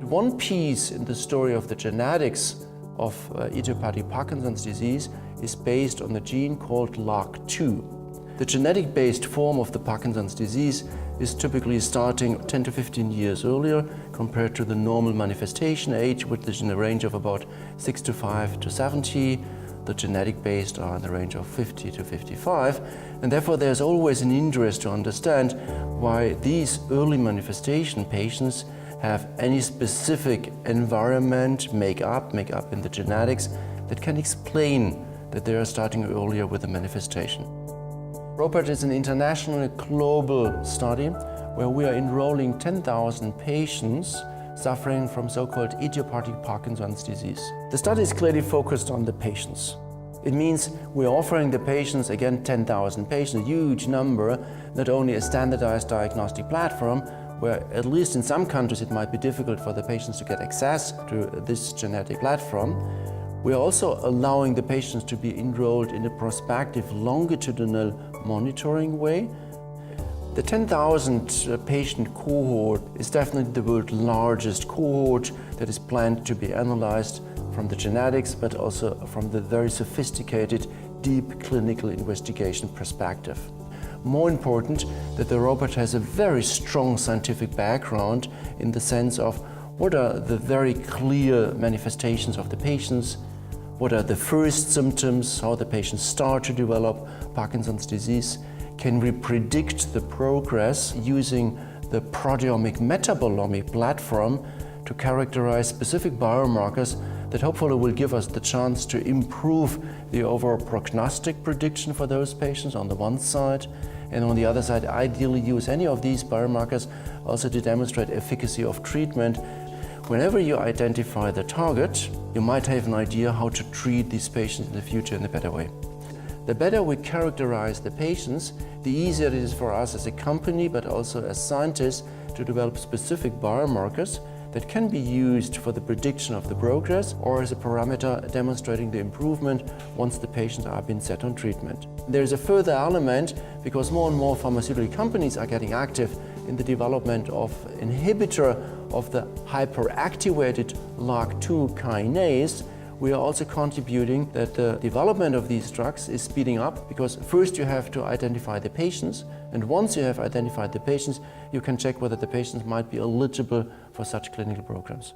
One piece in the story of the genetics of idiopathic Parkinson's disease is based on the gene called LRRK2. The genetic-based form of the Parkinson's disease is typically starting 10 to 15 years earlier compared to the normal manifestation age, which is in the range of about 65 to 70. The genetic-based are in the range of 50 to 55, and therefore there's always an interest to understand why these early manifestation patients have any specific environment, makeup in the genetics that can explain that they are starting earlier with the manifestation. ROPAD is an international global study where we are enrolling 10,000 patients suffering from so-called idiopathic Parkinson's disease. The study is clearly focused on the patients. It means we're offering the patients, again 10,000 patients, a huge number, not only a standardized diagnostic platform, where at least in some countries it might be difficult for the patients to get access to this genetic platform. We're also allowing the patients to be enrolled in a prospective longitudinal monitoring way. The 10,000 patient cohort is definitely the world's largest cohort that is planned to be analyzed from the genetics, but also from the very sophisticated, deep clinical investigation perspective. More important, that the ROPAD has a very strong scientific background in the sense of what are the very clear manifestations of the patients, what are the first symptoms, how the patients start to develop Parkinson's disease. Can we predict the progress using the proteomic metabolomic platform to characterize specific biomarkers that hopefully will give us the chance to improve the overall prognostic prediction for those patients on the one side, and on the other side, ideally use any of these biomarkers also to demonstrate efficacy of treatment. Whenever you identify the target, you might have an idea how to treat these patients in the future in a better way. The better we characterize the patients, the easier it is for us as a company, but also as scientists, to develop specific biomarkers that can be used for the prediction of the progress or as a parameter demonstrating the improvement once the patients are being set on treatment. There's a further element because more and more pharmaceutical companies are getting active in the development of inhibitor of the hyperactivated LRRK2 kinase. We are also contributing that the development of these drugs is speeding up because first you have to identify the patients, and once you have identified the patients, you can check whether the patients might be eligible for such clinical programs.